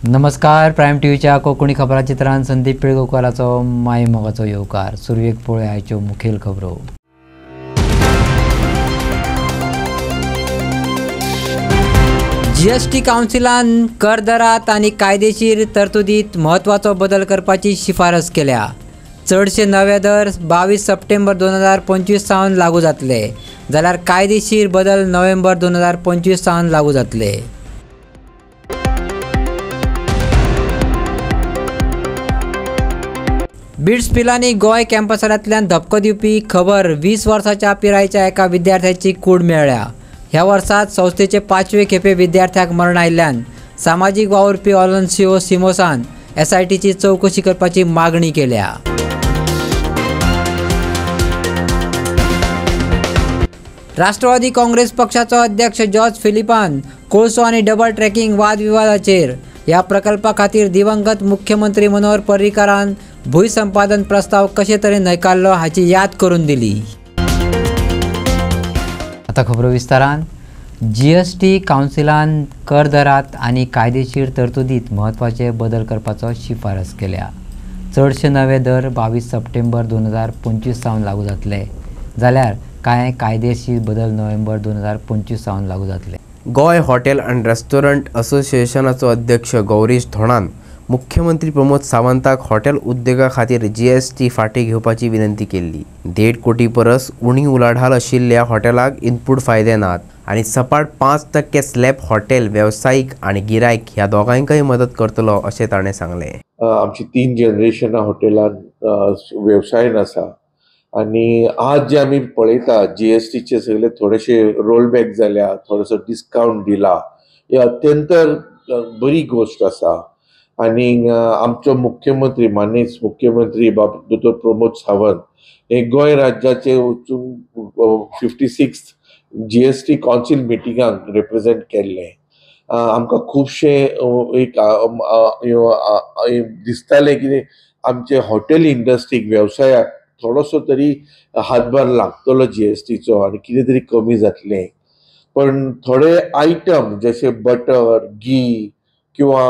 नमस्कार. प्रायम टीव्हीच्या कोकणी खबरां चित्रांत संदीप पिळगोकराचो माय मोगाचो येवकार. सुरवेक पळय आयच्यो मुखेल खबरो. जीएसटी कावन्सिलान कर दरात आनी कायदेशीर तरतुदीत म्हत्वाचो बदल करपाची शिफारस केल्या. चडशे नवे दर 22 सप्टेंबर 2025 सावन लागू जातले, जाल्यार कायदेशीर बदल नोव्हेंबर 2025 सावन लागू जातले. बिट्स पिलांनी गोंय कॅम्पसांतल्यान धपको दिवपी खबर 20 वर्सांच्या पिरायेच्या एका विद्यार्थ्याची कूड मेळ्ळ्या. ह्या वर्सात संस्थेचे 5वे खेपे विद्यार्थ्याक मरण आयिल्ल्यान सामाजीक वावुरपी ऑलन्सिओ सिमोसान एसआयटीची चवकशी करपाची मागणी केल्या. राष्ट्रवादी काँग्रेस पक्षाचो अध्यक्ष जॉर्ज फिलिपान कोळसो आनी डबल ट्रॅकिंग वादविवादाचेर ह्या प्रकल्पा खातीर दिवंगत मुख्यमंत्री मनोहर पर्रीकारान भूंयसंपादन प्रस्ताव कशे तरेन न्हयकारलो हाची याद करून दिली. आता खबरो विस्तारान. जीएसटी कावन्सिलान कर दरात आनी कायदेशीर तरतुदीत म्हत्वाचे बदल करपाचो शिफारस केल्या. चडशे नवे दर 22 सप्टेंबर 2025 सावन लागू जातले, जाल्यार कांय कायदेशीर बदल नोव्हेंबर 2025 सावन लागू जातले. गोंय हॉटेल अँड रेस्टॉरंट असोसिएशनाचो अध्यक्ष गौरीश धोणान मुख्यमंत्री प्रमोद सावंताक हॉटेल उद्देगा खातीर जीएसटी फाटीं घेवपाची विनंती केल्ली. 1.5 कोटी परस उणी उलाढाल आशिल्ल्या हॉटेलाक इनपूट फायदे नात आनी सपाट 5% स्लॅब हॉटेल वेवसायीक आनी गिरायक ह्या दोगांयकय मदत करतलो अशें ताणें सांगलें. आमची 3 जनरेशनां हॉटेलान वेवसायान आसा आनी आज जे आमी पळयता जीएसटीचे सगळे थोडेशे रोलबॅक जाल्या, थोडोसो डिस्कावंट दिला, ही अत्यंत बरी गोष्ट आसा. आनी आमचो मुख्यमंत्री माननीय मुख्यमंत्री दोतोर प्रमोद सावंत हे गोंय राज्याचे वचून 56 जीएसटी कावन्सील मिटिंगाक रिप्रेझेंट केल्ले. आमकां खुबशे एक दिसताले की आमचे हॉटेल इंडस्ट्रीक वेवसायाक थोडोसो तरी हातभार लागतलो जीएसटीचो आनी कितें तरी कमी जातलें. पण थोडे आयटम जशे बटर, घी किंवा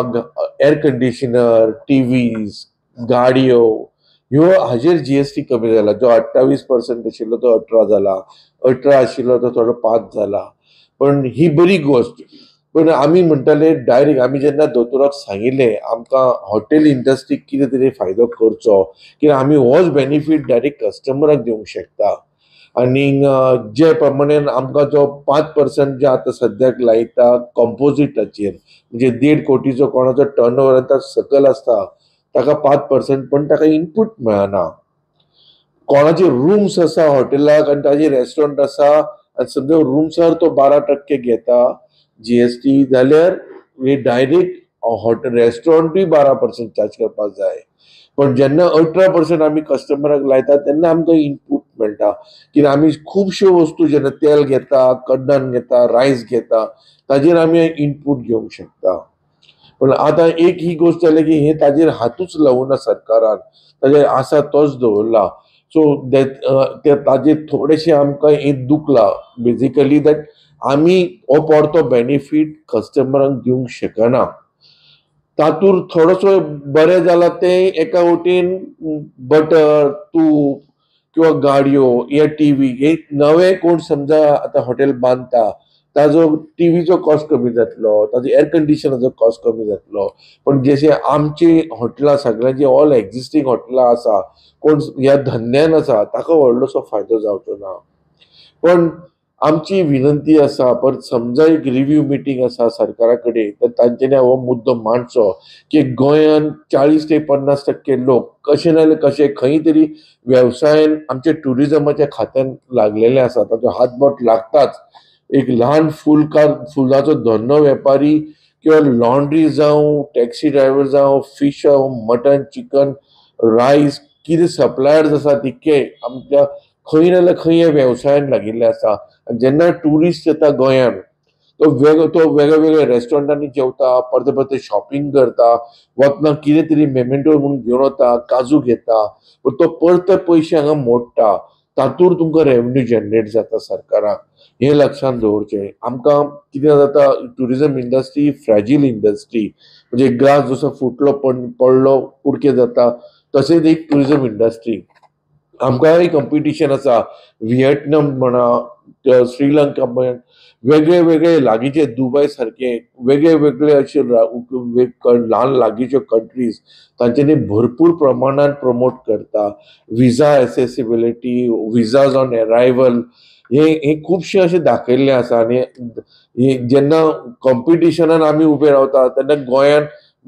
एअर कंडिशनर, टीव्हीज, गाडयो ह्यो हाजेर जीएसटी कमी जाला. जो 28% आशिल्लो तो 18 जाला, 18 आशिल्लो तो थोडो 5 जाला. पण ही बरी गोष्ट. पण आमी म्हणटाले डायरेक्ट आमी जेन्ना दोतोराक सांगिल्लें आमकां हॉटेल इंडस्ट्रीक कितें तरी फायदो करचो, कित्याक आमी होच बेनिफीट डायरेक्ट कस्टमराक दिवंक शकता. आनी जे प्रमाणेन आमकां जो 5% जे आतां सद्याक लायता कॉम्पोजिटाचेर, म्हणजे 1.5 कोटीचो कोणाचो टर्नओवर आतां सकल आसता ताका 5%, पण ताका इनपूट मेळना. कोणाचे रूम्स आसा हॉटेलाक आनी ताजे रेस्टॉरंट आसा आनी समजा रूम्सार तो 12% घेता जीएसटी, जाल्यार डायरेक्ट हॉटेल रेस्टॉरंटूय 12% चार्ज करपाक जाय. पण जेन्ना 18% आमी कस्टमराक लायता तेन्ना आमकां इनपूट मेळटा. कित्याक आमी खुबश्यो वस्तू जेन्ना तेल घेता, कड्डण घेता, रायस घेता, ताजेर आमी इनपूट घेवंक शकता. पण आतां एक ही गोष्ट जाली की हे ताजेर हातूच लावूना सरकारान, ताजेर आसा तोच दवरला. सो ताजेर थोडेशे आमकां हे दुखला बेजिकली दॅट आमी हो परतो बेनिफीट कस्टमरांक दिवंक शकना. तातूंत थोडोसो बरें जाला ते एका वटेन बटर, तूप किंवा गाडयो या टीव्ही हे नवे कोण समजा आतां हॉटेल बांदता ताजो टीव्हीचो कॉस्ट कमी जातलो, ताजो एअर कंडिशनाचो कॉस्ट कमी जातलो. पण जशे आमची हॉटेलां सगळ्यांची ऑल एक्झिस्टींग हॉटेलां आसा, कोण ह्या धंद्यान आसा ताका व्हडलोसो फायदो जावचो ना. पण आमची विनंती आसा, परत समजा एक रिव्ह्यू मिटींग आसा सरकारा कडेन, तर तांच्यांनी हो मुद्दो मांडचो की गोंयान 40 ते 50% लोक कशे ना कशे खंय तरी वेवसायान आमच्या ट्युरिजमाच्या खात्यान लागलेले आसा, ताचो हातबोट लागताच. एक ल्हान फुलाचो धंदो वेपारी किंवा लॉन्ड्री जावं, टॅक्सी ड्रायव्हर जावं, फिश जावं, मटन, चिकन, रायस कितें सप्लायर्स आसा तितके आमच्या खंय ना खंय ह्या वेवसायान लागिल्ले आसा. जेन्ना ट्युरिस्ट येता गोंयान तो वेगवेगळ्या रेस्टॉरंटांनी जेवता, परते शॉपिंग करता, वतना कितें तरी मेमेंटो म्हणून घेवन वता, काजू घेता, पण तो परते पयशे हांगा मोडटा. तातूंत तुमकां रेवन्यू जनरेट जाता सरकाराक, हें लक्षांत दवरचें. आमकां कितें जाता, ट्युरिजम इंडस्ट्री फ्रॅजील इंडस्ट्री, म्हणजे ग्रास जसो फुटलो पडलो उडके जाता, तशेंच एक ट्युरिजम इंडस्ट्री. आमकांय कंपिटिशन आसा, व्हिएटनाम म्हणा, श्रीलंका म्हण, वेगळे वेगळे लागींचे दुबय सारखे वेगळे वेगळे अशे ल्हान लागींच्यो कंट्रीज तांच्यांनी भरपूर प्रमाणात प्रमोट करता. विजा एसेसिबिलिटी, विजाज ऑन अरायवल, हे खुबशे अशे दाखयल्ले आसा. आनी जेन्ना कॉम्पिटिशनान आमी उबे रावता तेन्ना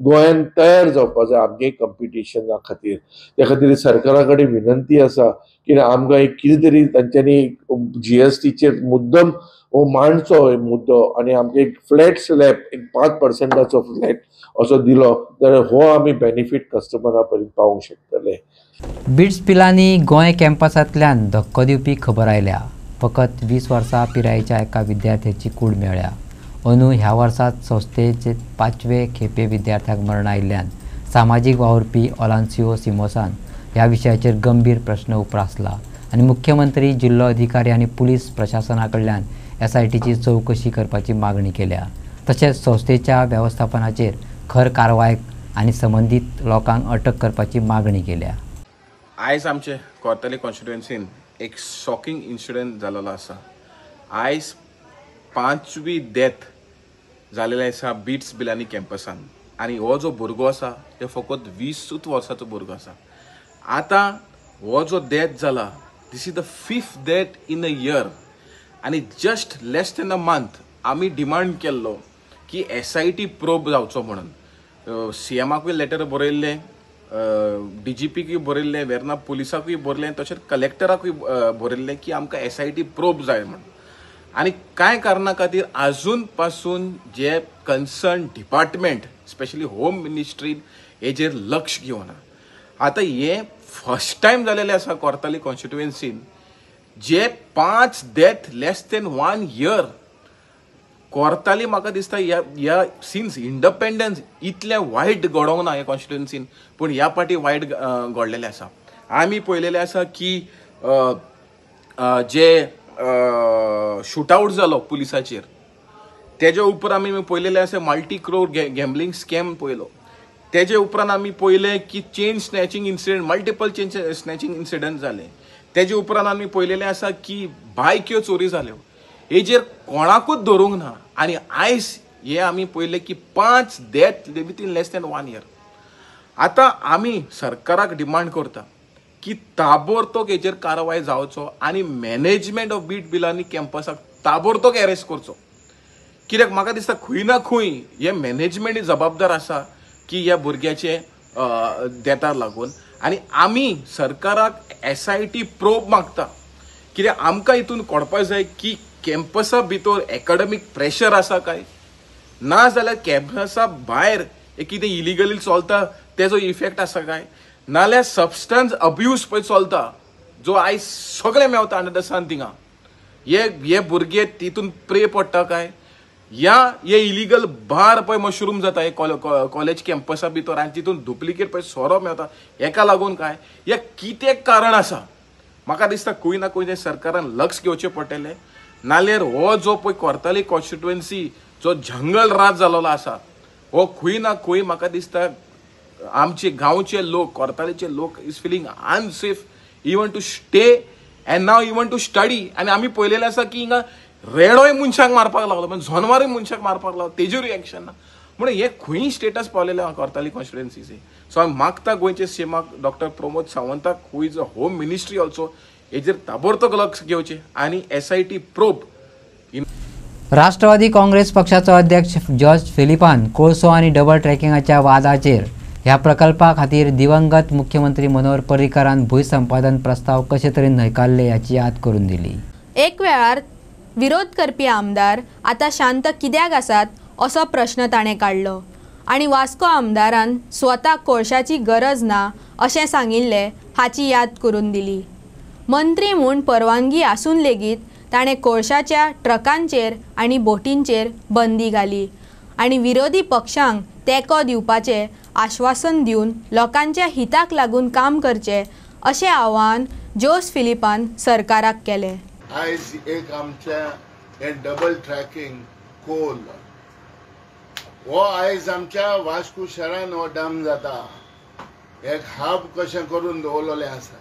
गोंयान तयार जावपाक जाय आमगे कंपिटिशना खातीर. त्या खातीर सरकारा कडेन विनंती आसा की आमकां एक कितें तरी तांच्यांनी GSTचेर मुद्दम हो मांडचो मुद्दो, आनी आमकां एक फ्लॅट स्लॅब, एक 5% फ्लॅट असो दिलो जाल्यार हो आमी बेनिफीट कस्टमरा पर्यंत पावोवंक शकतले. बिट्स पिलांनी गोंय कॅम्पसांतल्यान धक्को दिवपी खबर आयल्या. फकत 20 वर्सां पिरायेच्या एका विद्यार्थ्याची कूड मेळ्ळ्या. अंदू ह्या वर्सात संस्थेचे 5वे खेपे विद्यार्थ्याक मरण आयिल्ल्यान सामाजीक वावुरपी ओलांसियो सिमोसान ह्या विशयाचेर गंभीर प्रश्न उप्रासला आनी मुख्यमंत्री, जिल्लो अधिकारी आनी पुलीस प्रशासना कडल्यान SITची चवकशी करपाची मागणी केल्या. तशेंच संस्थेच्या वेवस्थापनाचेर खर कारवाय आनी संबंदीत लोकांक अटक करपाची मागणी केल्या. आयज आमचे कोर्ताली कॉन्स्टिट्युएन्सीन एक शॉकिंग इन्सिडंट जाल्लो आसा. आयज 5वी डेथ जालेले आसा बिट्स पिलांनी कॅम्पसान, आनी हो जो भुरगो आसा तो फकत 20 वर्साचो भुरगो आसा. आतां हो जो डेथ जाला, this is the 5th death in a year, आनी just less than a month आमी डिमांड केल्लो की SIT प्रोब जावचो म्हणून. CMाकूय लेटर बरयल्लें, DGPकूय बरयल्लें, वेर्ना पुलिसाकूय बरयलें, तशेंच कलेक्टराकूय बरयल्लें की आमकां SIT प्रोब जाय म्हणून. आनी कांय कारणा खातीर आजून पासून जे कन्सर्न डिपार्टमेंट, स्पेशली होम मिनिस्ट्रीन हेजेर लक्ष घेवना. आतां हे फर्स्ट टायम जालेले आसा कोर्ताली कॉन्स्टिट्युएन्सीन जे 5 death less than 1 year. Cortalim म्हाका दिसता ह्या सिन्स इंडिपेंडन्स इतलें वायट घडोवंक ना ह्या कॉन्स्टिट्युएन्सीन, पूण ह्या पाटी वायट घडलेलें आसा. आमी पळयलेलें आसा की जे शूटआउट जालो पुलिसाचेर, तेजे उपरांत आमी पळयलेलें आसा मल्टी क्रोर गॅम्बलिंग स्कॅम पळयलो. तेजे उपरांत आमी पळयलें की chain snatching incident, multiple chain snatching incident जाले. तेजे उपरांत आमी पळयलेलें आसा की बायक्यो चोरी जाल्यो. हेजेर कोणाकूच धरूंक ना. आनी आयज हे आमी पळयलें की 5 death with in less than 1 year. आतां आमी सरकाराक डिमांड करता की ताबडतोब हेजेर कारवाय जावचो आनी मॅनेजमेंट ऑफ बीट पिलांनी कॅम्पसाक ताबडतोब अरेस्ट करचो. कित्याक म्हाका दिसता खंय ना खंय हे मॅनेजमेंट जबाबदार आसा की ह्या भुरग्याचे डेथाक लागून. आनी आमी सरकाराक SIT प्रोब मागता, कित्याक आमकां हितून कळपाक जाय की कॅम्पसा भितर एकाडेमीक प्रेशर आसा काय, ना जाल्यार कॅम्पसा भायर कितें इलिगली चलता तेजो इफेक्ट आसा काय, नाल्यार सबस्टन्स अब्यूज पळय चलता जो आयज सगळे मेवता अंडर द सन थिंगा, हे भुरगे तितून प्रे पडटा काय, या हे इलिगल बार पळय मशरूम जाता हे कॉलेज कॅम्पसा भितर आनी तितून डुप्लिकेट पळय सोरो मेवता, हेका लागून काय, हे कितें कारण आसा. म्हाका दिसता खंय ना खंय सरकारान लक्ष घेवचें पडटलें. नाल्यार हो जो पळय कोर्ताली कॉन्स्टिट्युएन्सी जो जंगल राज जाल्लो आसा, हो खंय ना खंय म्हाका दिसता आमचे गांवचे लोक, कोर्तालीचे लोक is feeling unsafe even to stay and now even to study. आनी आमी पळयलेलें आसा की हिंगा रेडोय मनशाक मारपाक लागलो, म्हणजे जनवारूय मनशाक मारपाक लागलो, तेजेरूय एक्शन ना. म्हणून हे खंय स्टेटस पावलेले कोर्ताली कॉन्स्टिट्युएन्सीचे. सो हांव मागता गोंयचे सीएमाक डॉक्टर प्रमोद सावंताक, who is a home ministry also, हेजेर ताबडतोब लक्ष घेवचें आनी SIT प्रोब. राष्ट्रवादी काँग्रेस पक्षाचो अध्यक्ष जॉर्ज फिलिपान कोळसो आनी डबल ट्रॅकिंगाच्या वादाचेर ह्या प्रकल्पा खातीर दिवंगत मुख्यमंत्री मनोहर पर्रीकारान भूंयसंपादन प्रस्ताव कशे तरेन न्हयकारले हाची याद करून दिली. एक वेळार विरोध करपी आमदार आतां शांत कित्याक आसात असो प्रश्न ताणें काडलो आनी वास्को आमदारान स्वता कोळशाची गरज ना अशें सांगिल्लें हाची याद करून दिली. मंत्री म्हूण परवानगी आसून लेगीत ताणें कोळशाच्या ट्रकांचेर आनी बोटींचेर बंदी घाली आनी विरोधी पक्षांक तेंको दिवपाचें आश्वासन दिवन लोकांच्या हिताक लागून काम करचें अशें आवाहन जोस फिलिपान सरकाराक केले. आयज एक आमच्या हे डबल ट्रॅकिंग कोल हो आयज आमच्या वास्को शहरान हो डॅम जाता एक हब कशें करून दवरलेलें आसा.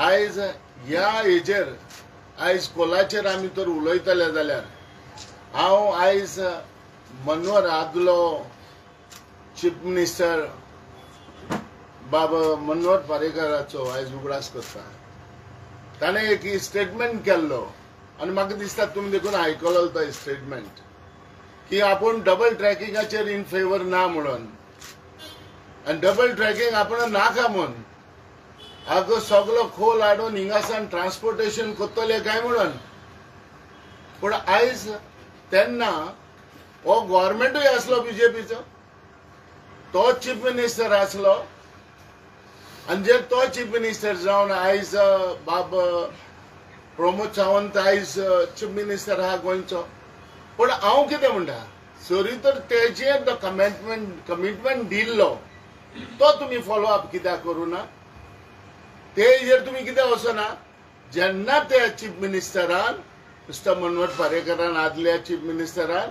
आयज ह्या हेजेर आयज कोलाचेर आमी तर उलयतले जाल्यार हांव आयज मनोहर आदलो चीफ मिनिस्टर बाबा मनोहर पर्रीकाराचो आयज उगडास करता. ताणें एक स्टेटमेंट केल्लो आनी म्हाका दिसता तुमी देखून आयकलो तो स्टेटमेंट की आपूण डबल ट्रॅकिंगाचेर इन फेवर ना म्हणून आनी डबल ट्रॅकिंग आपण नाका म्हूण हाका सगळो खोल हाडून हिंगासान ट्रान्सपोर्टेशन करतले काय म्हणून. पूण आयज तेन्ना हो गव्हर्मेंटूय आसलो बीजेपीचो तो चीफ मिनिस्टर आसलो आनी जे तो चीफ मिनिस्टर जावन आयज बाब प्रमोद सावंत आयज चीफ मिनिस्टर आहा गोंयचो. पूण हांव कितें म्हणटा सरी तर तेजेर तो कमिटमेंट दिल्लो तो तुमी फॉलो अप कित्याक करूना. तेजेर तुमी कित्याक वचना. जेन्ना त्या चीफ मिनिस्टरान मिस्टर मनोहर पर्रीकारान आदल्या चीफ मिनिस्टरान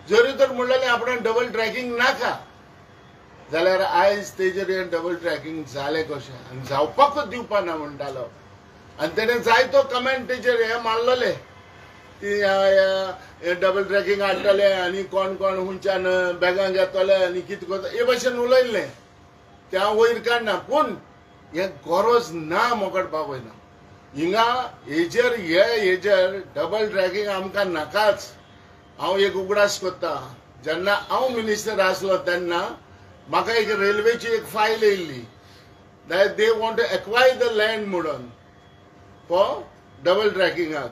जरी तर म्हणलेलें आपण डबल ट्रॅकिंग नाका जाल्यार आयज तेजेर हे डबल ट्रॅकिंग जालें कशें आनी जावपाकूच दिवपा ना म्हणटालो. आनी तेणें जायतो कमेंट तेजेर हे मारलेले की डबल ट्रॅकिंग हाडटले आनी कोण कोण हुंच्यान बॅगां घेतले आनी कितें करता हे भाशेन उलयल्लें तें हांव वयर काडना. पूण हे गरज ना मोगडपा वयना हिंगा हेजेर डबल ट्रॅकिंग आमकां नाकाच. हांव एक उगडास करता जेन्ना हांव मिनिस्टर आसलो तेन्ना म्हाका एक रेल्वेची एक फायल येयल्ली that they want to acquire the land म्हणून फॉर डबल ट्रॅकिंगाक.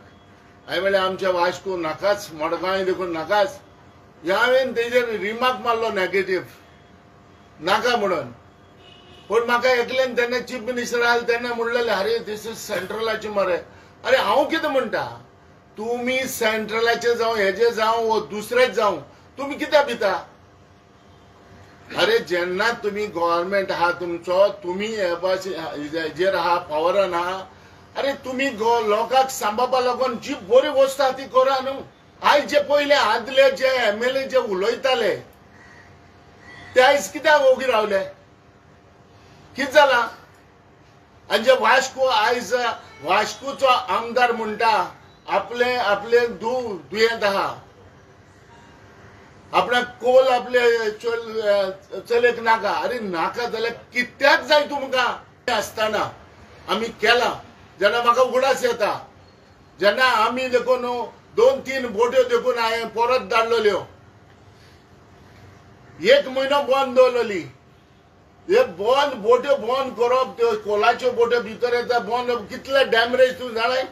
हांवें म्हणलें आमच्या वास्को नाकाच मडगांव देखून नाकाच. हांवें तेजेर रिमार्क मारलो नेगेटीव नाका म्हणून. पूण म्हाका एकल्यान तेन्ना चीफ मिनिस्टर आसलो तेन्ना म्हणलेलें अरे दिस इज सेंट्रलाचें मरे. अरे हांव कितें म्हणटा तुमी सेंट्रलाचें जावं हेजें जावं वो दुसरेंच जावं तुमी कित्याक भिता. अरे जेन्ना तुमी गव्हर्मेंट आहा तुमचो तुमी हेजेर आहा पावरान आहा अरे तुमी लोकांक सांबाळपा लागून जी बरी वस्त आहा ती करा न्हू. आयज जे पयले आदले जे MLA जे उलयताले ते आयज कित्याक ओगी रावले कितें जाला. आनी जे वास्को आयज वास्कोचो आमदार म्हणटा आपले दुयेंत आहा आपणाक कोल आपले चलेक नाका. अरे नाका जाल्यार कित्याक जाय तुमकां आसतना आमी केला जेन्ना म्हाका उगडास येता जेन्ना आमी देखून 2-3 बोट्यो देखून हांवें परत धाडलेल्यो 1 म्हयनो बंद दवरलेली. हे बंद बोट्यो बंद करप त्यो कोलाच्यो बोट्यो भितर येता बंद कितले डॅमेज तूं जाणाय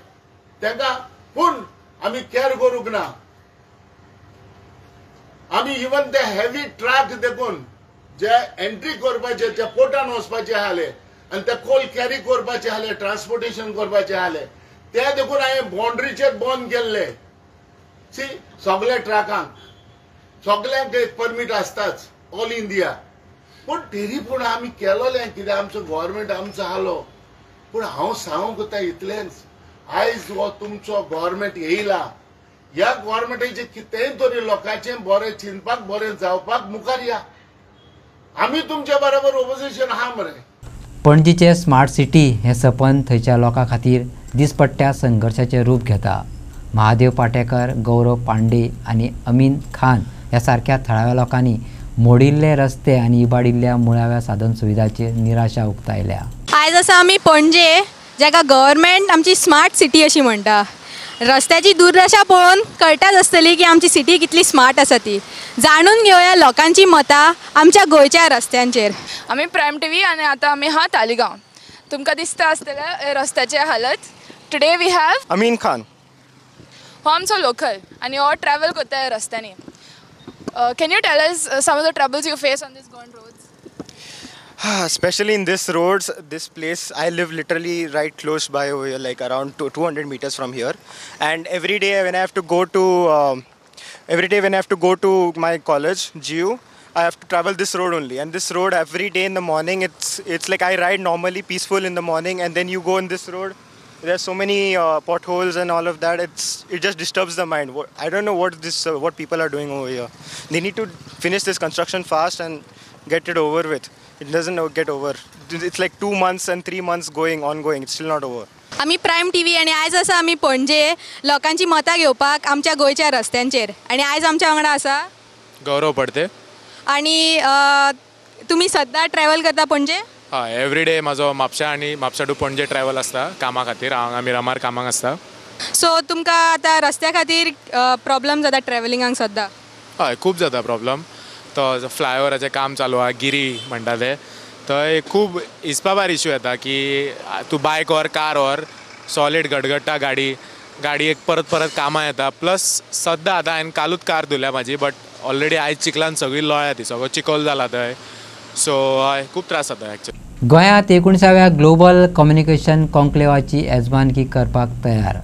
तेका. पूण आमी केअर करूंक ना. आमी इवन ते हेवी ट्रक देखून जे एंट्री करपाचे ते पोर्टान वचपाचे आसले आनी ते कोल कॅरी करपाचे आसले ट्रान्सपोर्टेशन करपाचे आसले ते देखून हांवें बाउंड्रीचेर बंद केल्ले. सी सगळ्या ट्रकांक सगळ्यांक एक परमीट आसताच ऑल इंडिया. पूण तरी पूण आमी केलोलें कित्याक आमचो गव्हर्मेंट आमचो आसलो. पूण हांव सांगूंक कोता इतलेंच आयज हो तुमचो गव्हर्मेंट येयला ह्या गव्हर्मेंटाचें कितेंय तरी लोकांचें बरें चिंतपाक बरें जावपाक मुखार या. आमी तुमच्या बरोबर ऑपोजिशन आहा मरे. पणजीचे स्मार्ट सिटी हे सपन थंयच्या लोकां खातीर दिसपट्ट्या संघर्शाचें रूप घेता. महादेव पाटेकर, गौरव पांडे आनी अमीन खान ह्या सारक्या थळाव्या लोकांनी मोडिल्ले रस्ते आनी इबाडिल्ल्या मुळाव्या साधन सुविधांचेर निराशा उक्तायल्या. आयज आसा आमी पणजे जाका गव्हर्मेंट आमची स्मार्ट सिटी अशी म्हणटा. रस्त्याची दुर्दशा पळोवन कळटाच आसतली की आमची सिटी कितली स्मार्ट आसा ती. जाणून घेवया लोकांची मतां आमच्या गोंयच्या रस्त्यांचेर. आमी प्रायम टीव्ही आनी आतां आमी आहा तालिगांव. तुमकां दिसता आसतलें रस्त्याचे हालत. Today we have Amin Khan. हो आमचो लोकल आनी हो ट्रॅवल करता ह्या रस्त्यांनी. Can you tell us some of the troubles you face on these government roads? Especially in this roads, this place, I live literally right close by over here, like around 200 meters from here. And every day when I have to go to my college, GU, I have to travel this road only, and this road every day in the morning, it's like I ride normally peaceful in the morning, and then you go on this road. There's so many potholes and all of that. It just disturbs the mind. I don't know what people are doing over here. They need to finish this construction fast and get it over with. It doesn't get over. It's like 2 months and 3 months ongoing. It's still not over. आम्ही prime TV आणि आयज आसा आम्ही पणजे लोकांची मतां घेवपाक आमच्या गोंयच्या रस्त्यांचेर आणि आयज आमच्या वांगडा आसा गौरव पडते. आणि तुम्ही सद्दां ट्रॅव्हल करता पणजे? हय, एवरी डे म्हाजो म्हापसा टू पणजे ट्रॅव्हल आसता कामा खातीर. हांगा मिरामार कामाक आसता. सो तुमकां आतां रस्त्या खातीर प्रॉब्लम जाता ट्रॅव्हलिंगाक सद्दां? हय, खूब जाता प्रॉब्लम. तो फ्लायओवराचें काम चालू आहा, गिरी म्हणटा ते, थंय खूब हिसपा भायर इश्यू येता की तूं बायक व्हर कार व्हर, सॉलीड गडगडटा गाडी एक परत कामां येता. प्लस सद्दां आतां हांवें कालूच कार धुल्या म्हाजी, बट ऑलरेडी आयज चिखलान सगळी लोळ्या ती, सगळो चिखल जाला थंय. सो हय, खूब त्रास जाता एक्चुअली. गोंयांत 19व्या ग्लोबल कम्युनिकेशन कॉन्क्लेवाची येजमानकी करपाक तयार.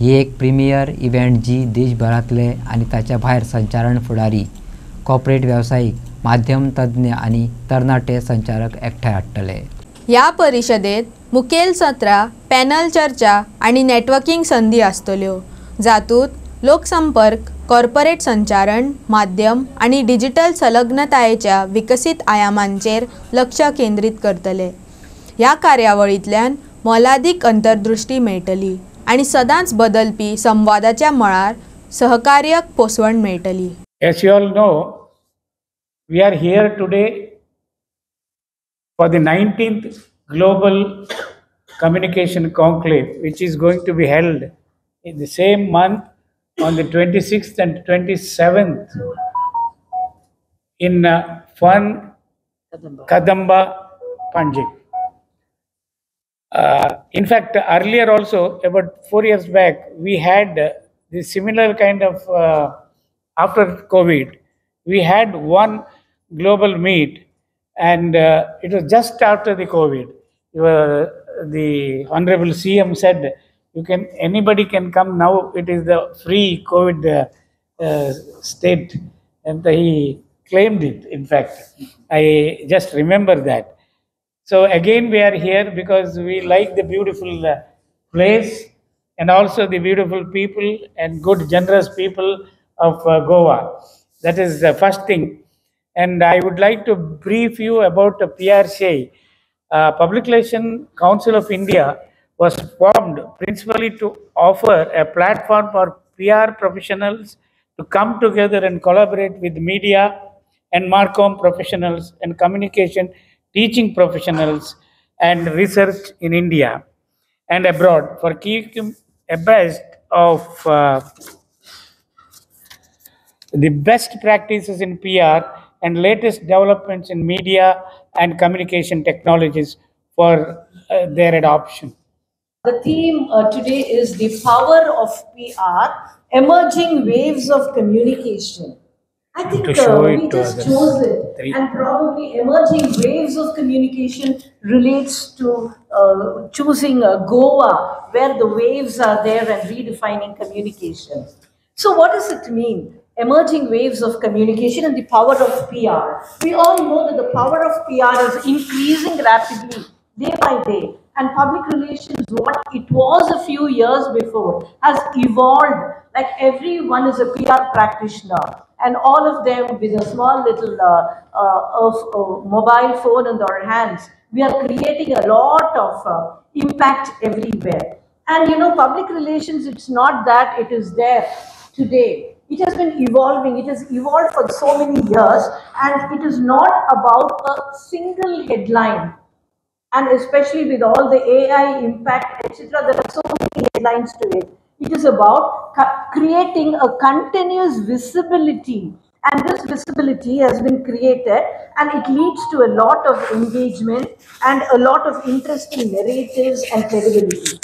ही एक प्रिमियर इव्हेंट जी देशभरांतले आनी ताच्या भायर संचारण फुडारी, कॉर्पोरेट व्यावसायिक, माध्यम तज्ञ आनी तरणाटे संचारक एकठांय हाडटले. ह्या परिशदेत मुखेल सत्रां, पॅनल चर्चा आनी नेटवर्किंग संदी आसतल्यो, जातूंत लोकसंपर्क, कॉर्पोरेट संचारण, माध्यम आनी डिजिटल संलग्नतायेच्या विकसीत आयामांचेर लक्ष केंद्रीत करतले. ह्या कार्यावळींतल्यान मोलादीक अंतरदृश्टी मेळटली आनी सदांच बदलपी संवादाच्या मळार सहकार्यक पोसवण मेळटली. As you all know, we are here today for the 19th Global Communication Conclave, which is going to be held in the same month on the 26th and 27th in Fun Kadamba, Panje. In fact, earlier also, about 4 years back, we had the similar kind of, after COVID, we had one global meet, and it was just after the COVID. The Honorable CM said, anybody can come now. It is the free COVID state, and he claimed it. In fact, I just remember that. So again, we are here because we like the beautiful place and also the beautiful people and good, generous people of Goa. That is the first thing. And I would like to brief you about PRCI. Public Relations Council of India was formed principally to offer a platform for PR professionals to come together and collaborate with media and Marcom professionals and communication teaching professionals and research in India and abroad for keeping abreast of the best practices in PR and latest developments in media and communication technologies for their adoption. The theme today is the power of PR, emerging waves of communication. I think we just chose it, and probably emerging waves of communication relates to choosing Goa, where the waves are there and redefining communication. So what does it mean? Emerging waves of communication and the power of PR. We all know that the power of PR is increasing rapidly day by day, and public relations, what it was a few years before, has evolved. Like everyone is a PR practitioner, and all of them with a small little mobile phone in their hands, we are creating a lot of impact everywhere. And you know, public relations, it's not that it is there today. It has been evolving. It has evolved for so many years, and it is not about a single headline. And especially with all the AI impact, etc., there are so many headlines to it. It is about creating a continuous visibility, and this visibility has been created, and it leads to a lot of engagement and a lot of interesting narratives and credibility.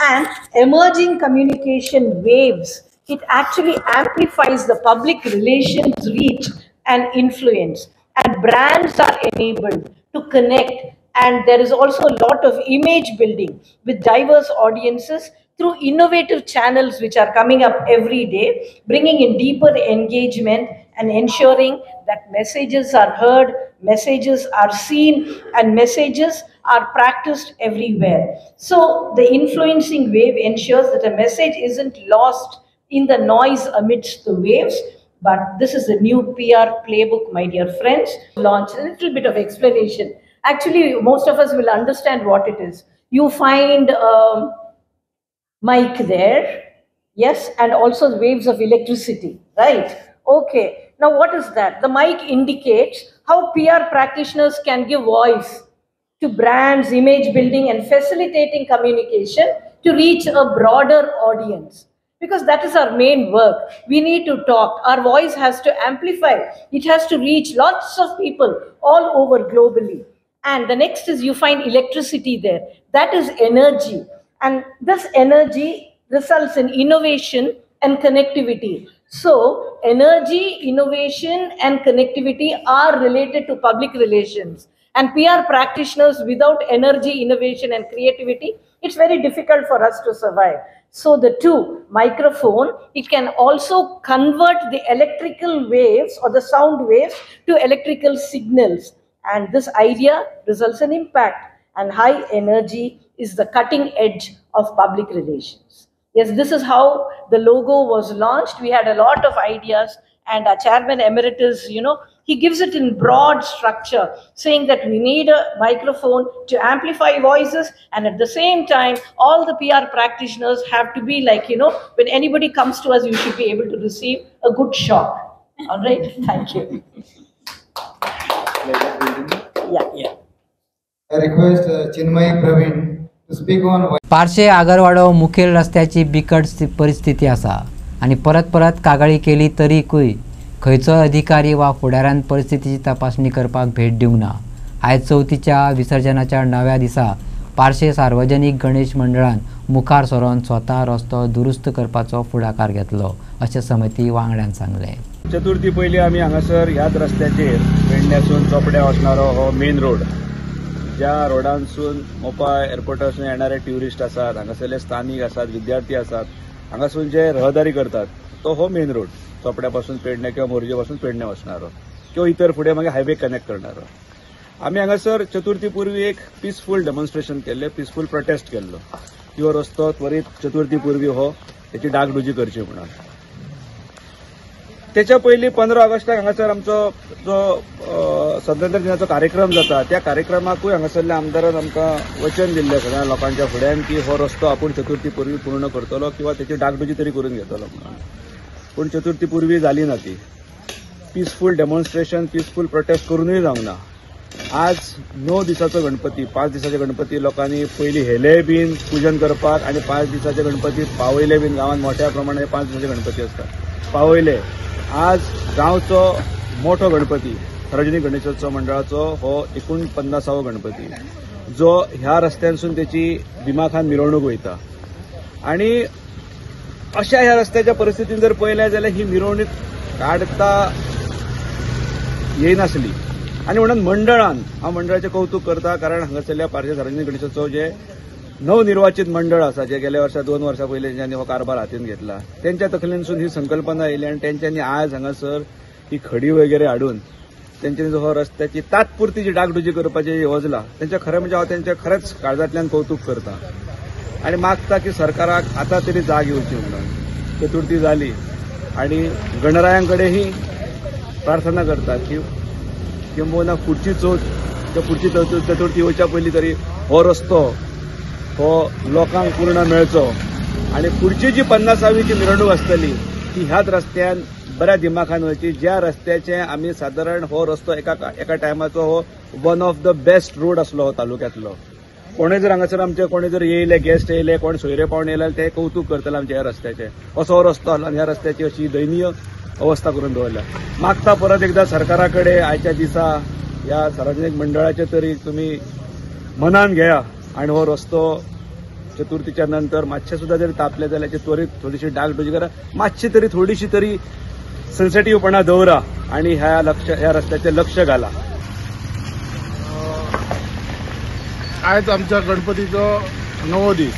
And emerging communication waves, it actually amplifies the public relations reach and influence, and brands are enabled to connect, and there is also a lot of image building with diverse audiences through innovative channels which are coming up every day, bringing in deeper engagement and ensuring that messages are heard, messages are seen, and messages are practiced everywhere. So the influencing wave ensures that a message isn't lost in the noise amidst the waves. But this is a new PR playbook, my dear friends. Launch a little bit of explanation. Actually, most of us will understand what it is. You find mic there, yes, and also waves of electricity, right? Okay, now what is that? The mic indicates how PR practitioners can give voice to brands, image building, and facilitating communication to reach a broader audience. Because that is our main work. We need to talk. Our voice has to amplify. It has to reach lots of people all over globally. And the next is you find electricity there. That is energy. And this energy results in innovation and connectivity. So energy, innovation, and connectivity are related to public relations. And PR practitioners without energy, innovation, and creativity, it's very difficult for us to survive. So the two, microphone, it can also convert the electrical waves or the sound waves to electrical signals. And this idea results in impact. And high energy is the cutting edge of public relations. Yes, this is how the logo was launched. We had a lot of ideas, and our chairman emeritus, he gives it in broad structure, saying that we need a microphone to amplify voices, and at the same time, all the PR practitioners have to be like, when anybody comes to us, you should be able to receive a good shock. All right, thank you. Yeah. I request Chinmay Praveen to speak on. Parsee Agarwado मुखेल रस्त्याची बिकट परिस्थिती आसा आणि परत कागाळी केली तरीकूय खंयचोय अधिकारी वा फुडाऱ्यान परिस्थितीची तपासणी करपाक भेट दिवंक ना. आयज चवथीच्या विसर्जनाच्या 9व्या दिसा पार्शे सार्वजनीक गणेश मंडळान मुखार सरोन स्वता रस्तो दुरुस्त करपाचो फुडाकार घेतलो अशें समिती वांगड्यान सांगले. चतुर्थी पयलीं आमी हांगासर ह्याच रस्त्याचेर पेडण्यासून चोपड्या वचणारो हो मेन रोड, ज्या रोडांसून मोपा एअरपोर्टासून येणारे ट्युरिस्ट आसात, हांगासरले स्थानिक आसात, विद्यार्थी आसात, हांगासून जे रहदारी करतात तो हो मेन रोड चोपड्यापासून पेडण्या किंवा मोरजे पासून पेडण्या वचणारो किंवा इतर फुडें मागीर हायवे कनेक्ट करणारो. आमी हांगासर चतुर्थी पूर्वी एक पिसफूल डेमॉन्स्ट्रेशन केल्लें, पिसफूल प्रोटेस्ट केल्लो की हो रस्तो त्वरीत चतुर्थी पूर्वी हो त्याची डागडुजी करची म्हणून. त्याच्या पयलीं 15 ऑगस्टाक हांगासर आमचो जो स्वातंत्र्य दिनाचो कार्यक्रम जाता त्या कार्यक्रमाकूय हांगासरल्या आमदारान आमकां वचन दिल्लें सगळ्या लोकांच्या फुड्यान की हो रस्तो आपूण चतुर्थी पूर्वी पूर्ण करतलो किंवा त्याची डागडुजी तरी करून घेतलो म्हणून. पूण चतुर्थी पूर्वी जाली ना ती. पिसफूल डेमॉन्स्ट्रेशन, पिसफूल प्रोटेस्ट करूनय जावंक ना. आज 9 दिसाचो गणपती, 5 दिसाचे गणपती लोकांनी पयलीं हेले बीन पूजन करपाक आणि 5 दिसाचे गणपती पावयले बीन. गांवांत मोठ्या प्रमाणात 5 दिसाचे गणपती असतात, पावयले. आज गांवचो मोठो गणपती सार्वजनीक गणेशोत्सव मंडळाचो हो 49वो गणपती, जो ह्या रस्त्यांसून त्याची दिमाखान मिरवणूक वयता. आणि अशा ह्या रस्त्याच्या परिस्थितीन जर पळयलें जाल्यार ही मिरवणूक काडता येयनासली. आणि म्हणून मंडळान, हांव मंडळाचें कौतुक करता, कारण हांगासरल्या पार्शे सार्वजनीक गणेशोत्सव जे नवनिर्वाचित मंडळ आसा, जे गेल्या वर्सा 2 वर्सां पयलीं ज्यांनी हो कारभार हातीन घेतला, त्यांच्या तकलेनसून ही संकल्पना येयली आणि त्यांच्यांनी आज हांगासर ही खडी वगैरे हाडून त्यांच्यानी जो हो रस्त्याची तात्पुरती जी डागडुजी करपाची योजना, त्यांच्या खरें म्हणजे हांव त्यांच्या खरेंच काळजांतल्यान कौतुक करता आणि मागता की सरकाराक आतां तरी जाग येवची म्हणून. चतुर्थी जाली आणि गणरायां कडेनही प्रार्थना करता की किंबहुना पुढची चतुर्थी येवच्या पयलीं तरी हो रस्तो हो लोकांक पूर्ण मेळचो आणि पुढची जी 50वी मिरवणूक आसतली ती ह्याच रस्त्यान बऱ्या दिमाखान वयची, ज्या रस्त्याचे आमी सादारण हो रस्तो एका टायमाचो हो one of the best road आसलो हो तालुक्यांतलो. कोणें जर हांगासर आमचे कोणें जर येयले, गेस्ट येयले, कोण सोयरे पावन येयले, ते कौतुक करतले आमच्या ह्या रस्त्याचे. असो हो रस्तो आसलो आणि ह्या रस्त्याची अशी दयनीय अवस्था करून दवरल्या. मागता परत एकदा सरकारा कडेन आयच्या दिसा ह्या सार्वजनीक मंडळाचे तरी तुमी मनान घेया आणि हो रस्तो चतुर्थीच्या नंतर मातशें सुद्धा जरी तापले जाल्यार त्वरीत थोडीशी डागडुजी करा, मातशी तरी थोडीशी तरी सेन्सिटिव्हपणा दवरा आणि ह्या रस्त्याचे लक्ष घाला. आज आमच्या गणपतीचो 9वो दीस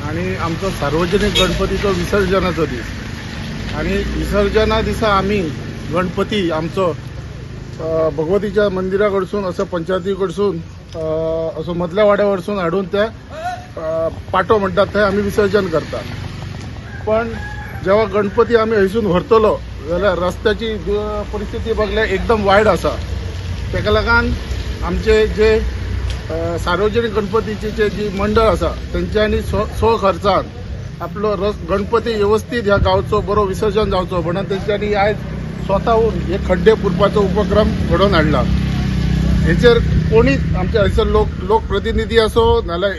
आणि आमचो सार्वजनीक गणपतीचो विसर्जनाचो दीस. आणि विसर्जना दिसा आमी गणपती आमचो भगवतीच्या मंदिरा कडसून असो पंचायती कडसून असो मदल्या वाड्या वरसून हाडून ते पाटो म्हणटात थंय आमी विसर्जन करतात. पण जेव्हा गणपती आमी हयसून व्हरतलो जाल्यार रस्त्याची परिस्थिती बघल्यार एकदम वायट आसा. तेका लागून आमचे जे सार्वजनीक गणपतीचे जी मंडळ आसा तेंच्यांनी स्व खर्चान आपलो गणपती व्यवस्थित ह्या गांवचो बरो विसर्जन जावचो म्हणून तेंच्यांनी आयज स्वताहून हे खड्डे पुरपाचो उपक्रम घडोवन हाडला. हेचेर कोणीच आमचे हयसर लोकप्रतिनिधी असो नाल्यार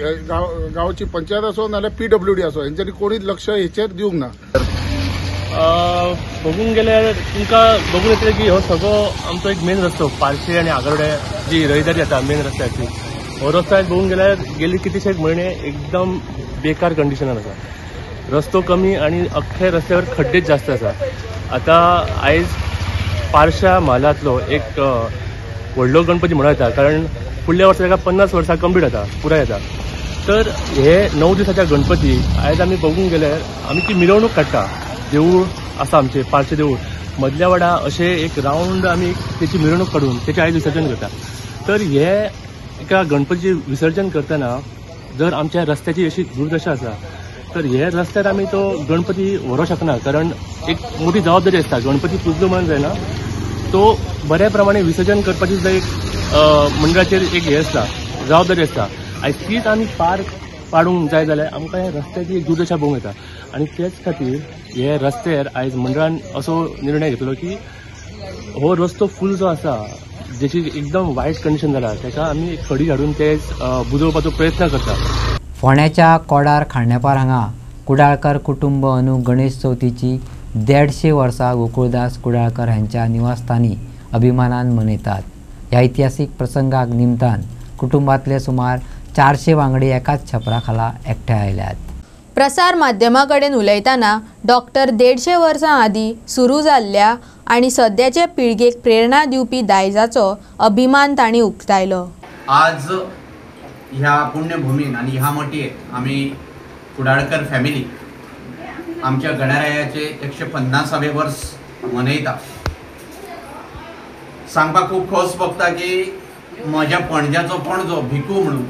गांवची पंचायत असो नाल्यार PWD असो हेंच्यांनी कोणीच लक्ष हेचेर दिवंक ना. बघूंक गेल्यार तुमकां बघून येतलें की हो सगळो आमचो एक मेन रस्तो पालशे आनी आगोडे जी रहदारी जाता मेन रस्त्याची. हो रस्तो आयज बघूंक गेल्यार गेली कितलेशेच म्हयने एकदम बेकार कंडिशनान आसा. रस्तो कमी आनी अख्खे रस्त्यावर खड्डेच जास्त आसा. आतां आयज पारशा म्हालांतलो एक व्हडलो गणपती म्हणूं येता कारण फुडल्या वर्सा ताका 50 वर्सां कंप्लीट जाता पुराय जाता. तर हे 9 दिसाच्या गणपती आयज आमी बघूंक गेल्यार आमी ती मिरवणूक काडटा. देवूळ आसा आमचें पारशे देवूळ मदल्या वाडा अशें एक रावंड आमी तेची मिरवणूक काडून तेचें आयज विसर्जन करता. तर हे एका गणपतीचें विसर्जन करतना जर आमच्या रस्त्याची अशी दुर्दशा आसा तर हे रस्त्यार आमी तो गणपती व्हरोंक शकना कारण एक मोठी जबाबदारी आसता. गणपती पुजलो म्हणून जायना तो बऱ्या प्रमाणे विसर्जन करपाची सुद्दां एक मंडळाचेर एक हे आसता जबाबदारी आसता. आयज तीच आमी पार पाडूंक जाय जाल्यार आमकां ह्या रस्त्याची एक दुर्दशा पळोवंक येता. आनी तेच खातीर हे रस्त्यार आयज मंडळान असो निर्णय घेतलो की हो रस्तो फूल जो आसा जेची एकदम वायट कंडिशन जाला ताका आमी एक खडी हाडून ते बुजोवपाचो प्रयत्न करता. फोंड्याच्या कोडार खांडेपार हांगा कुडाळकर कुटुंब अंदू गणेश चवथीची 150 वर्सां गोकुळदास कुडाळकर हांच्या निवासस्थानी अभिमानान मनयतात. ह्या ऐतिहासीक प्रसंगाक निमतान कुटुंबातले सुमार 400 वांगडी एकाच छपरा खाला एकठांय आयल्यात. प्रसार माध्यमा कडेन उलयतना डॉक्टर 150 वर्सां आदीं सुरू जाल्ल्या आनी सद्याचे पिळगेक प्रेरणा दिवपी दायजाचो अभिमान तांणी उक्तायलो. आज ह्या पुण्यभूमीन आनी ह्या मटयेक आमी कुडाळकर फॅमिली आमच्या गणरायाचे 150वे वर्स मनयता. सांगपाक खूब खोस भोगता की म्हज्या पणज्याचो पणजो भिकू म्हणून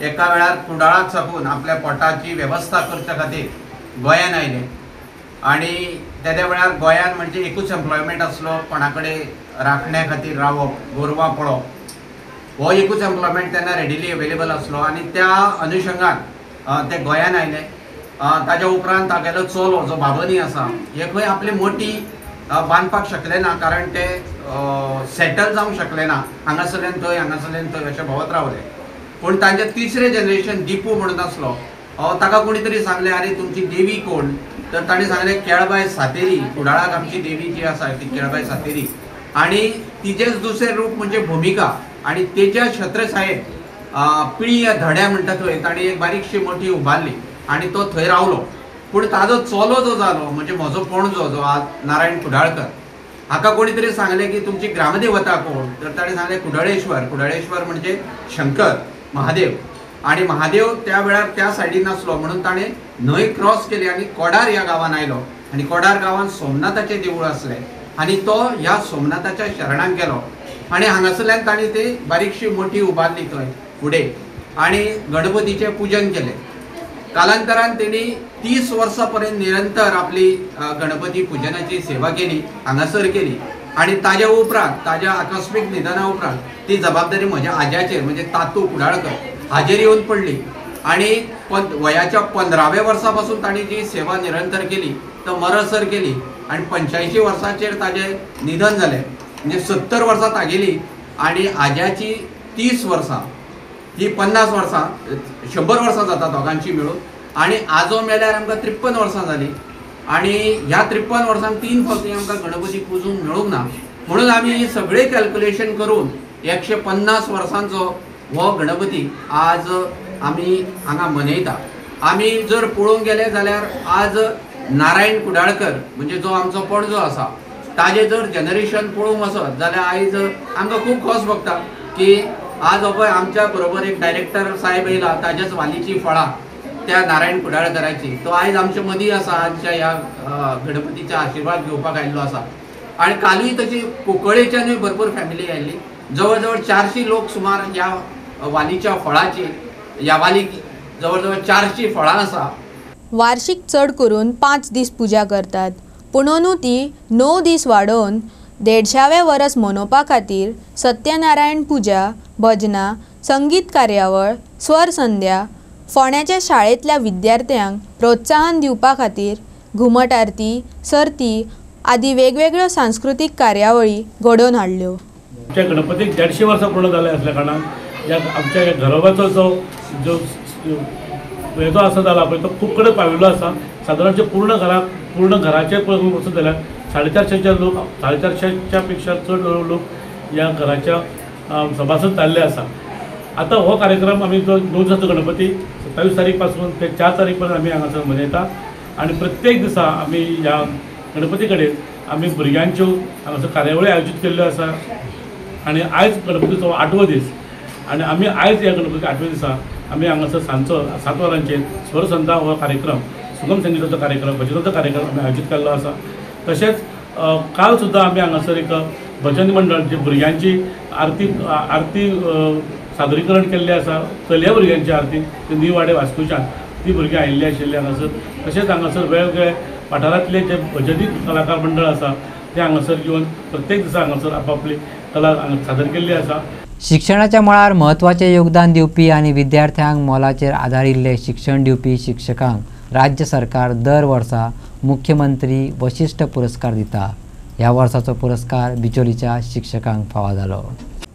एका वेळार कुडाळाक साकून आपल्या पोटाची वेवस्था करच्या खातीर गोंयान आयले आनी त्या वेळार गोंयान म्हणजे एकूच एम्प्लॉयमेंट आसलो कोणा कडेन राखण्या खातीर रावप गोरवां पळोवप हो एकूच एम्प्लॉयमेंट तेन्ना रेडिली अवेलेबल आसलो आनी त्या अनुशंगान ते गोंयान आयले. ताज्या उपरांत तागेलो चलो जो बाबनी आसा हे खंय आपली मोठी बांदपाक शकले ना कारण ते सेटल जावंक शकले ना. हांगासरल्यान थंय अशें भोंवत रावले. पूण तांचे तिसरे जनरेशन दिपू म्हणून आसलो ताका कोणी तरी सांगले अरे तुमची देवी कोण तर ताणें सांगलें केळबाई सातेरी. कुडाळाक आमची देवी जी आसा ती केळबाई सातेरी आनी तिचेंच दुसरें रूप म्हणजे भुमिका आनी तेच्या छत्रछायेक पिळी धड्या म्हणटा थंय ताणें एक बारीकशी मोठी उबारली आनी तो थंय रावलो. पूण ताजो चलो जो जालो म्हणजे म्हजो पणजो जो आज नारायण कुडाळकर हाका कोणी तरी सांगलें की तुमची ग्रामदेवता कोण तर ताणें सांगलें कुडाळेश्वर. कुडाळेश्वर म्हणजे शंकर महादेव आनी महादेव त्या वेळार त्या सायडीन आसलो म्हणून ताणें न्हंय क्रॉस केली आनी कोडार ह्या गांवांत आयलो आनी कोडार गांवांत सोमनाथाचें देवूळ आसलें आनी तो ह्या सोमनाथाच्या शरणाक गेलो आनी हांगासरल्यान ताणें ती बारीकशी मोठी उबारली थंय फुडें आनी गणपतीचें पुजन केलें. कालांतरान तेणी 30 वर्सां पर्यंत निरंतर आपली गणपती पुजनाची सेवा केली हांगासर केली आनी ताज्या उपरांत ताज्या आकस्मीक निधना उपरांत ती जबाबदारी म्हज्या आज्याचेर म्हणजे तातू कुडाळकर हाजेर येवन पडली आनी वयाच्या 15व्या वर्सा पासून ताणी जी सेवा निरंतर केली तो मरसर केली आनी 85 वर्साचेर ताजें निधन जालें. म्हणजे 70 वर्सां तागेली आनी आज्याची 30 वर्सां ही 50 वर्सां 100 वर्सां जाता दोगांची मेळून आनी आजो मेल्यार आमकां 53 वर्सां जाली आनी ह्या 53 वर्सांक 3 फावटी आमकां गणपती पुजूंक मेळूंक ना. म्हणून आमी ही सगळी कॅल्क्युलेशन करून 150 वर्सांचो हो गणपती आज आमी हांगा मनयता. आमी जर पळोवंक गेले जाल्यार आज नारायण कुडाळकर म्हणजे जो आमचो पणजो आसा ताजें जर जनरेशन पळोवंक वचत जाल्यार आयज आमकां खूब खोस भोगता की आज हो पळय आमच्या बरोबर एक डायरेक्टर साहेब येयला ताच्याच वालीची फळां त्या नारायण कुडाळकराची तो आयज आमच्या मदीं आसा आजच्या ह्या गणपतीचा आशिर्वाद घेवपाक आयिल्लो आसा. आणि कालूय तशी कुंकळेच्यानूय भरपूर फॅमिली आयिल्ली. जवळ 400 लोक सुमार ह्या वालीच्या फळाचेर, ह्या वालीक जवळ 400 फळां आसा. वार्षिक चड करून 5 दीस पुजा करतात, पुणून ती 9 दीस वाडोवन 150वें वर्स मनोवपा खातीर सत्यनारायण पुजा, भजनां, संगीत कार्यावळ, स्वर संध्या, फोंड्याच्या शाळेंतल्या विद्यार्थ्यांक प्रोत्साहन दिवपा खातीर घुमट आरती, सर्ती आदी वेगवेगळ्यो सांस्कृतीक कार्यावळी घडोवन हाडल्यो. आमच्या गणपतीक 150 वर्सां पूर्ण जाले असल्या कारणान आमच्या घरोबाचो जो हेजो आसा जाला पळय तो खूब कडेन पाविल्लो आसा. सादारणचे पूर्ण घराचे पळोवंक वचत जाल्यार 450 पेक्षा चड लोक ह्या घराच्या सभासद जाल्ले आसा. आतां हो कार्यक्रम आमी जो 9 दिसाचो गणपती 27 तारीख पासून ते 4 तारीख पर्यंत आमी हांगासर मनयता आनी प्रत्येक दिसा आमी ह्या गणपती कडेन आमी भुरग्यांच्यो हांगासर कार्यावळी आयोजीत केल्ल्यो आसा. आनी आयज गणपतीचो 8वो दीस आनी आमी आयज ह्या गणपती 8व्या दिसा आमी हांगासर सांजचो 7 वरांचेर स्वर संध्या हो कार्यक्रम, सुगम संगीताचो कार्यक्रम, भजनाचो कार्यक्रम आमी आयोजीत केल्लो आसा. तशेंच काल सुद्दां आमी हांगासर एक भजन मंडळ जे भुरग्यांची आरती सादरीकरण केल्लें आसा. चलया भुरग्यांची आरती ते न्यू वाडे वास्कोच्यान ती भुरगीं आयिल्ली आशिल्ली हांगासर. तशेंच हांगासर वेगवेगळे वाठारांतले जे भजनी कलाकार मंडळ आसा ते हांगासर येवन प्रत्येक दिसा हांगासर आपापली कला सादर केल्ली आसा. शिक्षणाच्या मळार महत्वाचे योगदान दिवपी आणि विद्यार्थ्यांक मोलाचेर आदारिल्ले शिक्षण दिवपी शिक्षकांक राज्य सरकार दर वर्सा मुख्यमंत्री वशिश्ठ पुरस्कार दिता. ह्या वर्साचो पुरस्कार बिचोलीच्या शिक्षकांक फावो जालो.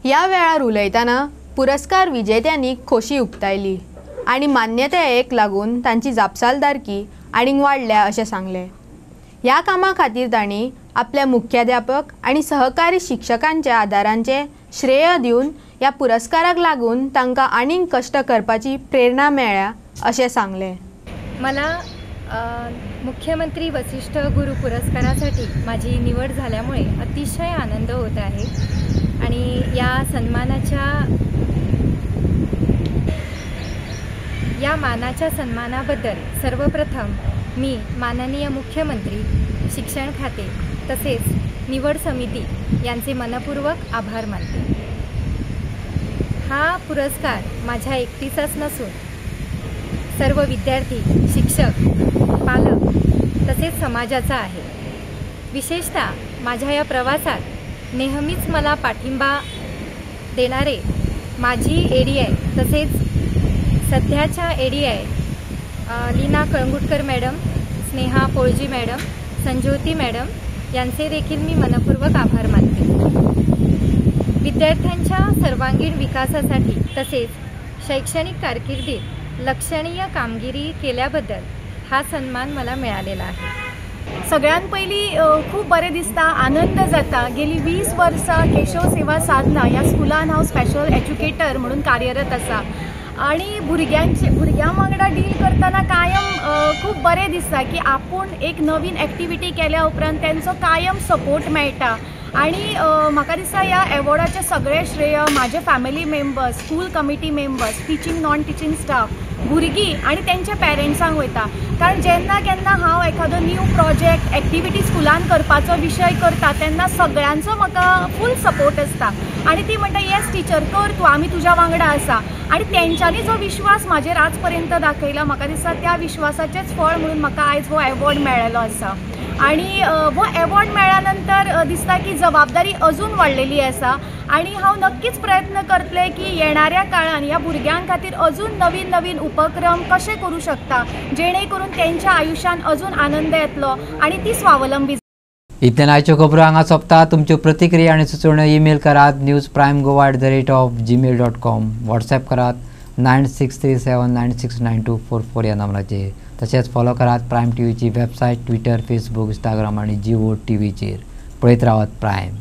ह्या वेळार उलयतना पुरस्कार विजेत्यांनी खोशी उक्तायली आनी मान्यतायेक लागून तांची जापसालदारकी आनीक वाडल्या अशें सांगलें. ह्या कामा खातीर तांणी आपल्या मुख्याध्यापक आनी सहकारी शिक्षकांच्या आदारांचे श्रेय दिवन ह्या पुरस्काराक लागून तांकां आनीक कश्ट करपाची प्रेरणा मेळ्ळ्या अशें सांगलें. मला मुख्यमंत्री वसिष्ठ गुरु पुरस्कारासाठी माझी निवड झाल्यामुळे अतिशय आनंद होत आहे आणि या मानाच्या सन्मानाबद्दल सर्वप्रथम मी माननीय मुख्यमंत्री, शिक्षण खाते तसेच निवड समिती यांचे मनपूर्वक आभार मानते. हा पुरस्कार माझ्या एकटीचाच नसून सर्व विद्यार्थी, शिक्षक, पालक तसेच समाजाचा आहे. विशेषतः माझ्या या प्रवासात नेहमीच मला पाठिंबा देणारे माजी ADI तसेच सध्याच्या ADI Leena Kalangutkar madam, Sneha Polji madam, Sanjyoti madam यांचे देखील मी मनपूर्वक आभार मानते. विद्यार्थ्यांच्या सर्वांगीण विकासासाठी तसेच शैक्षणिक कारकिर्दीत लक्षणीय कामगिरी केल्याबद्दल हा सन्मान मला मिळालेला आहे. सगळ्यात पयली खूप बरें दिसता, आनंद जाता. गेली 20 वर्सां केशव सेवा साधना ह्या स्कुलान हांव स्पेशल एज्युकेटर म्हणून कार्यरत आसा आणि भुरग्यां वांगडा डील करतना कायम खूप बरें दिसता की आपूण एक नवीन एक्टिविटी केल्या उपरांत तेंचो कायम सपोर्ट मेळटा. आणि म्हाका दिसता ह्या एवॉर्डाचे सगळे श्रेय माझे family members, school committee members, teaching non teaching staff, भुरगीं आनी तेंच्या पेरंट्सांक वयता. कारण जेन्ना केन्ना हांव एखादो न्यू प्रोजेक्ट एक्टिविटी स्कुलान करपाचो विशय करता तेन्ना सगळ्यांचो म्हाका फूल सपोर्ट आसता आनी ती म्हणटा येस टिचर कर तूं, आमी तुज्या वांगडा आसा. आनी तेंच्यांनी जो विश्वास म्हाजेर आज पर्यंत दाखयला म्हाका दिसता त्या विश्वासाचेच फळ म्हणून म्हाका आयज हो एवॉर्ड मेळ्ळेलो आसा. आणि हो एवॉर्ड मेळ्ळ्या नंतर दिसता की जबाबदारी अजून वाडलेली आसा आणि हांव नक्कीच प्रयत्न करतले की येणाऱ्या काळान ह्या भुरग्यां खातीर अजून नवीन नवीन उपक्रम कशे करूं शकता जेणे करून तेंच्या आयुश्यान अजून आनंद येतलो आणि ती स्वावलंबी. इतल्यान आयच्यो खबरो हांगा सोंपता. तुमच्यो प्रतिक्रिया आनी सुचोवण्यो ईमेल करात newsprimegoa@gmail.com. व्हॉट्सॲप करात 9637969244 ह्या नंबराचेर. तशेंच फॉलो करात प्रायम टीव्हीची वेबसायट, ट्विटर, फेसबुक, इंस्टाग्राम आनी जिओ टीव्हीचेर. पळयत रावात प्रायम.